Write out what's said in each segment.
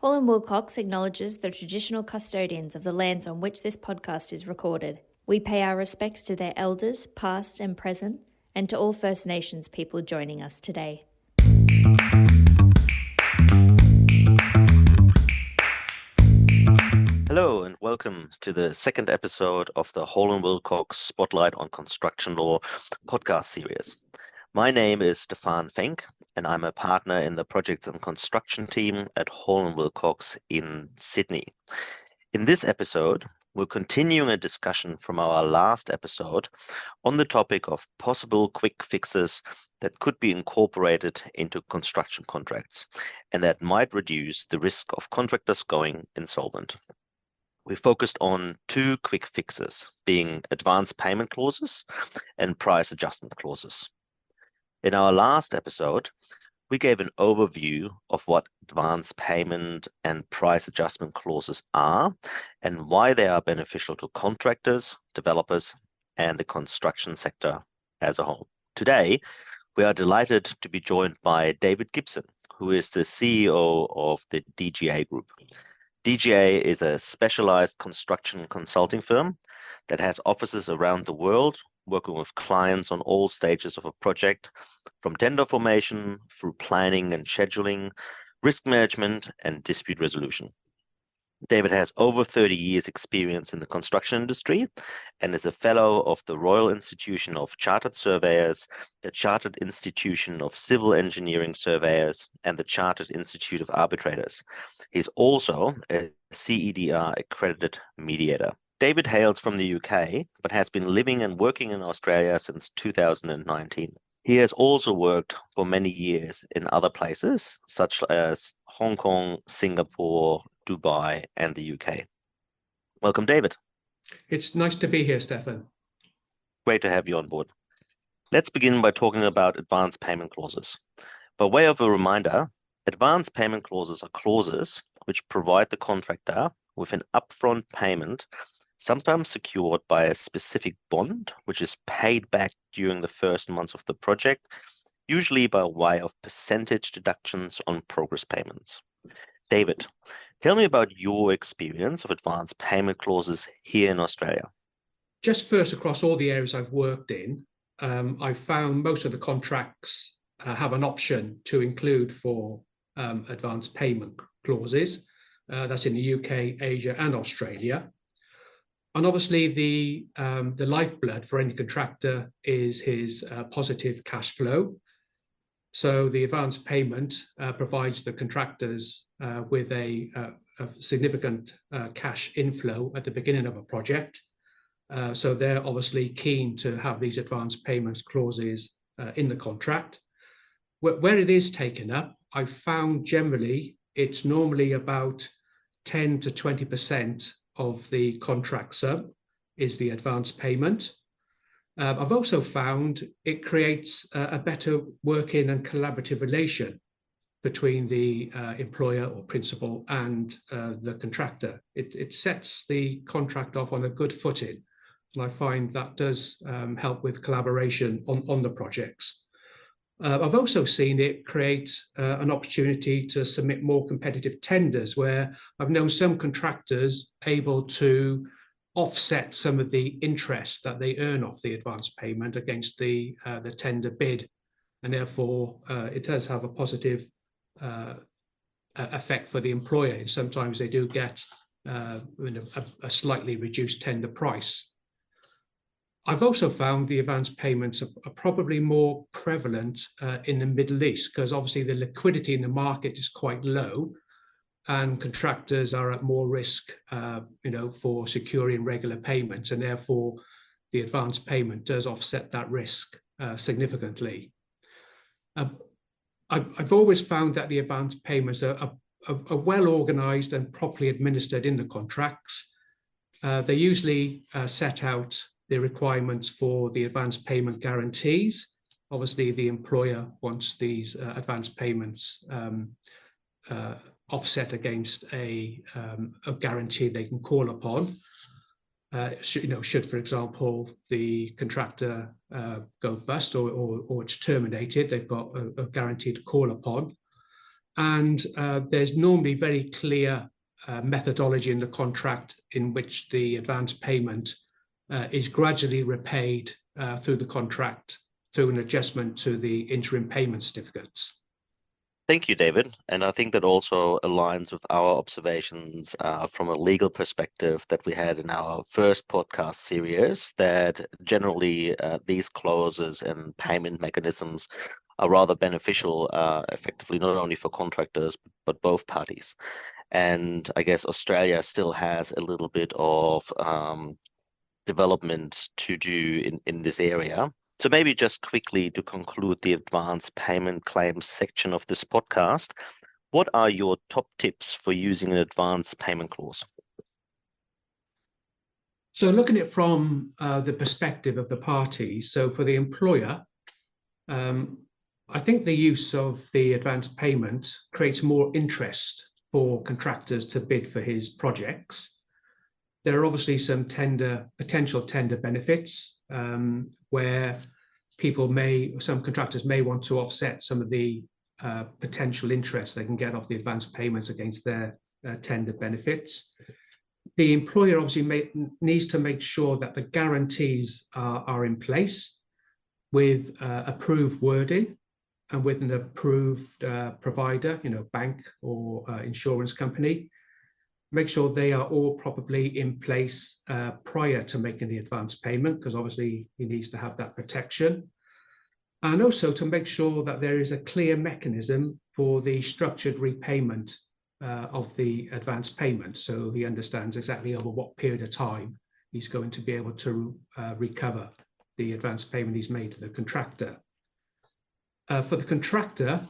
Hall & Wilcox acknowledges the traditional custodians of the lands on which this podcast is recorded. We pay our respects to their elders, past and present, and to all First Nations people joining us today. Hello and welcome to the second episode of the Hall & Wilcox Spotlight on Construction Law podcast series. My name is Stefan Fenk, and I'm a partner in the Projects and Construction team at Hall & Wilcox in Sydney. In this episode, we're continuing a discussion from our last episode on the topic of possible quick fixes that could be incorporated into construction contracts and that might reduce the risk of contractors going insolvent. We focused on two quick fixes, being advance payment clauses and price adjustment clauses. In our last episode, we gave an overview of what advance payment and price adjustment clauses are and why they are beneficial to contractors, developers, and the construction sector as a whole. Today, we are delighted to be joined by David Gibson, who is the CEO of the DGA Group. DGA is a specialized construction consulting firm that has offices around the world, working with clients on all stages of a project, from tender formation through planning and scheduling, risk management, and dispute resolution. David has over 30 years experience in the construction industry and is a fellow of the Royal Institution of Chartered Surveyors, the Chartered Institution of Civil Engineering Surveyors, and the Chartered Institute of Arbitrators. He's also a CEDR accredited mediator. David hails from the UK, but has been living and working in Australia since 2019. He has also worked for many years in other places, such as Hong Kong, Singapore, Dubai, and the UK. Welcome, David. It's nice to be here, Stefan. Great to have you on board. Let's begin by talking about advance payment clauses. By way of a reminder, advance payment clauses are clauses which provide the contractor with an upfront payment, sometimes secured by a specific bond, which is paid back during the first months of the project, usually by way of percentage deductions on progress payments. David, tell me about your experience of advance payment clauses here in Australia. Just first, across all the areas I've worked in, I've found most of the contracts have an option to include for advance payment clauses. That's in the UK, Asia, and Australia. And obviously, the lifeblood for any contractor is his positive cash flow. So the advance payment provides the contractors with a significant cash inflow at the beginning of a project. So they're obviously keen to have these advance payments clauses in the contract. Where it is taken up, I've found generally it's normally about 10 to 20% of the contract sum is the advance payment. I've also found it creates a better working and collaborative relation between the employer or principal and the contractor. It sets the contract off on a good footing, and I find that does help with collaboration on the projects. I've also seen it create an opportunity to submit more competitive tenders, where I've known some contractors able to offset some of the interest that they earn off the advance payment against the tender bid, and therefore it does have a positive effect for the employer. And sometimes they do get a slightly reduced tender price. I've also found the advance payments are probably more prevalent in the Middle East, because obviously the liquidity in the market is quite low, and contractors are at more risk, for securing regular payments, and therefore the advance payment does offset that risk significantly. I've always found that the advance payments are well organized and properly administered in the contracts. They usually set out the requirements for the advance payment guarantees. Obviously, the employer wants these advance payments offset against a guarantee they can call upon. Should, for example, the contractor go bust or it's terminated, they've got a guarantee to call upon. And there's normally very clear methodology in the contract in which the advance payment is gradually repaid through the contract through an adjustment to the interim payment certificates. Thank you, David. And I think that also aligns with our observations from a legal perspective that we had in our first podcast series, that generally these clauses and payment mechanisms are rather beneficial, effectively, not only for contractors, but both parties. And I guess Australia still has a little bit of development to do in this area. So maybe just quickly to conclude the advance payment claims section of this podcast, what are your top tips for using an advance payment clause? So looking at it from the perspective of the parties, so for the employer, I think the use of the advance payment creates more interest for contractors to bid for his projects. There are obviously some potential tender benefits where some contractors may want to offset some of the potential interest they can get off the advance payments against their tender benefits. The employer obviously needs to make sure that the guarantees are in place with approved wording and with an approved provider, bank or insurance company. Make sure they are all properly in place prior to making the advance payment, because obviously he needs to have that protection. And also to make sure that there is a clear mechanism for the structured repayment of the advance payment, so he understands exactly over what period of time he's going to be able to recover the advance payment he's made to the contractor. For the contractor,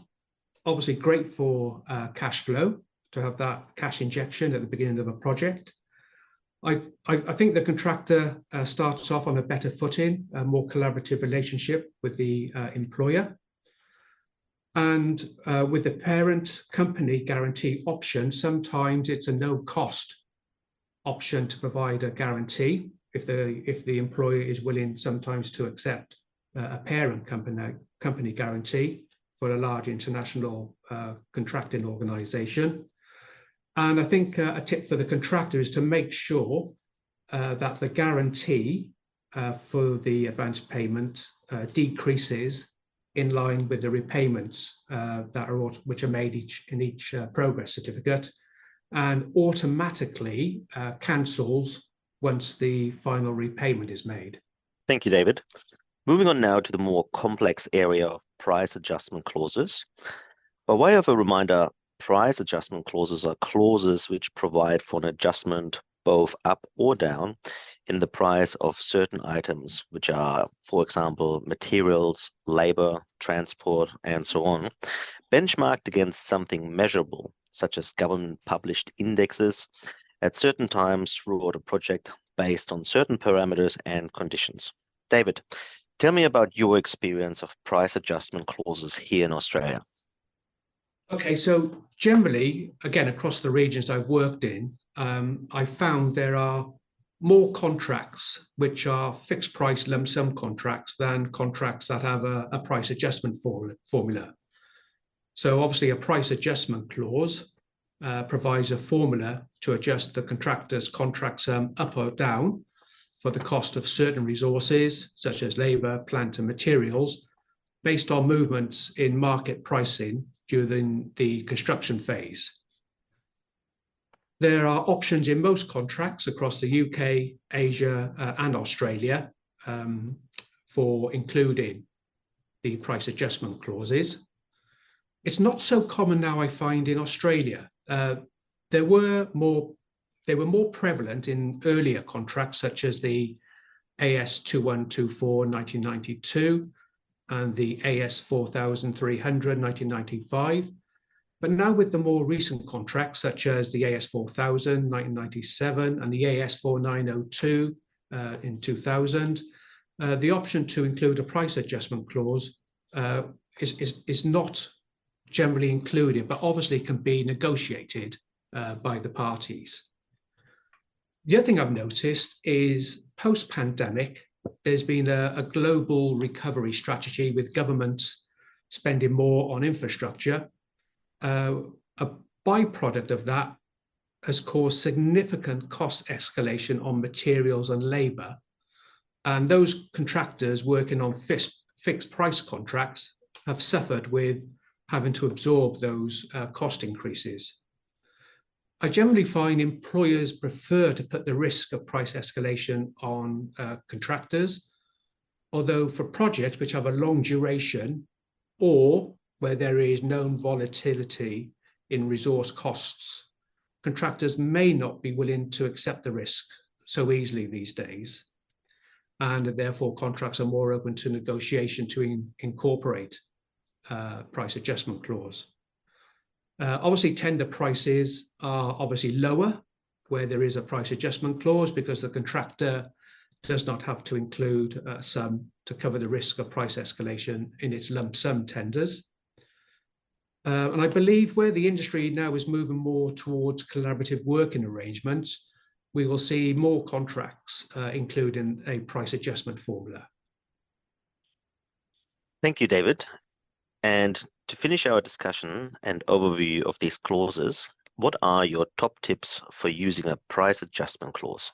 obviously great for cash flow, to have that cash injection at the beginning of a project. I think the contractor starts off on a better footing, a more collaborative relationship with the employer. And with the parent company guarantee option, sometimes it's a no-cost option to provide a guarantee if the employer is willing sometimes to accept a parent company guarantee for a large international contracting organization. And I think a tip for the contractor is to make sure that the guarantee for the advance payment decreases in line with the repayments which are made in each progress certificate, and automatically cancels once the final repayment is made. Thank you, David. Moving on now to the more complex area of price adjustment clauses. By way of a reminder, price adjustment clauses are clauses which provide for an adjustment both up or down in the price of certain items, which are, for example, materials, labor, transport, and so on, benchmarked against something measurable, such as government-published indexes, at certain times throughout a project based on certain parameters and conditions. David, tell me about your experience of price adjustment clauses here in Australia. Okay, so generally, again, across the regions I've worked in, I found there are more contracts which are fixed price lump sum contracts than contracts that have a price adjustment formula. So obviously a price adjustment clause provides a formula to adjust the contractor's contract sum up or down for the cost of certain resources, such as labor, plant and materials, based on movements in market pricing during the construction phase. There are options in most contracts across the UK, Asia, and Australia for including the price adjustment clauses. It's not so common now, I find, in Australia. They were more prevalent in earlier contracts, such as the AS 2124 1992 and the AS 4300 1995. But now with the more recent contracts, such as the AS 4000 1997 and the AS 4902 in 2000, the option to include a price adjustment clause is not generally included, but obviously can be negotiated by the parties. The other thing I've noticed is post-pandemic, there's been a global recovery strategy with governments spending more on infrastructure. A byproduct of that has caused significant cost escalation on materials and labour. And those contractors working on fixed price contracts have suffered with having to absorb those cost increases. I generally find employers prefer to put the risk of price escalation on contractors, although for projects which have a long duration or where there is known volatility in resource costs, contractors may not be willing to accept the risk so easily these days. And therefore, contracts are more open to negotiation to incorporate price adjustment clause. Obviously, tender prices are obviously lower where there is a price adjustment clause because the contractor does not have to include a sum to cover the risk of price escalation in its lump sum tenders. And I believe where the industry now is moving more towards collaborative working arrangements, we will see more contracts including a price adjustment formula. Thank you, David. And to finish our discussion and overview of these clauses, what are your top tips for using a price adjustment clause?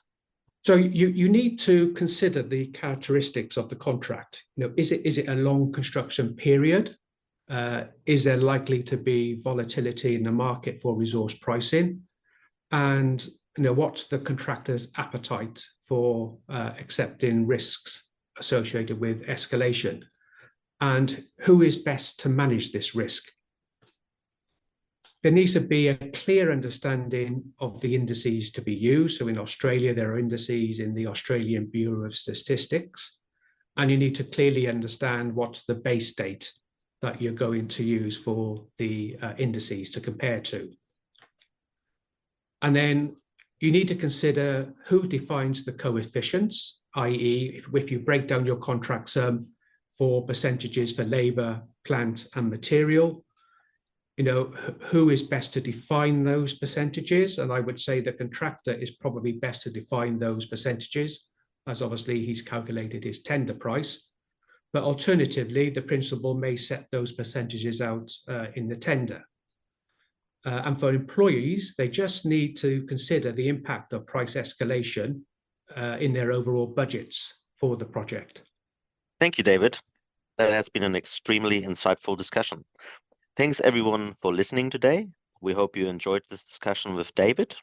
So you need to consider the characteristics of the contract. Is it a long construction period? Is there likely to be volatility in the market for resource pricing? And what's the contractor's appetite for accepting risks associated with escalation? And who is best to manage this risk? There needs to be a clear understanding of the indices to be used. So in Australia, there are indices in the Australian Bureau of Statistics, and you need to clearly understand what's the base date that you're going to use for the indices to compare to. And then you need to consider who defines the coefficients, i.e. if you break down your contract sum for percentages for labour, plant and material, who is best to define those percentages? And I would say the contractor is probably best to define those percentages, as obviously he's calculated his tender price. But alternatively, the principal may set those percentages out in the tender. And for employees, they just need to consider the impact of price escalation in their overall budgets for the project. Thank you, David. That has been an extremely insightful discussion. Thanks everyone for listening today. We hope you enjoyed this discussion with David.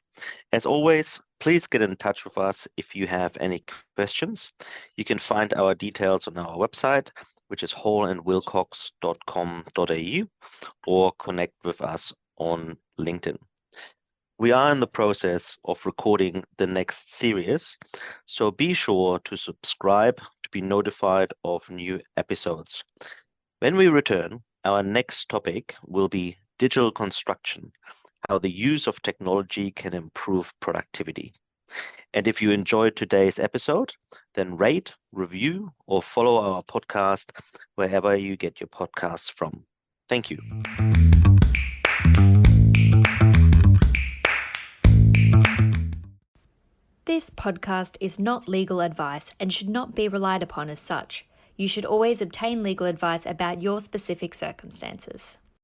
As always, please get in touch with us if you have any questions. You can find our details on our website, which is hallandwilcox.com.au, or connect with us on LinkedIn. We are in the process of recording the next series, so be sure to subscribe to be notified of new episodes. When we return, our next topic will be digital construction, how the use of technology can improve productivity. And if you enjoyed today's episode, then rate, review, or follow our podcast wherever you get your podcasts from. Thank you. This podcast is not legal advice and should not be relied upon as such. You should always obtain legal advice about your specific circumstances.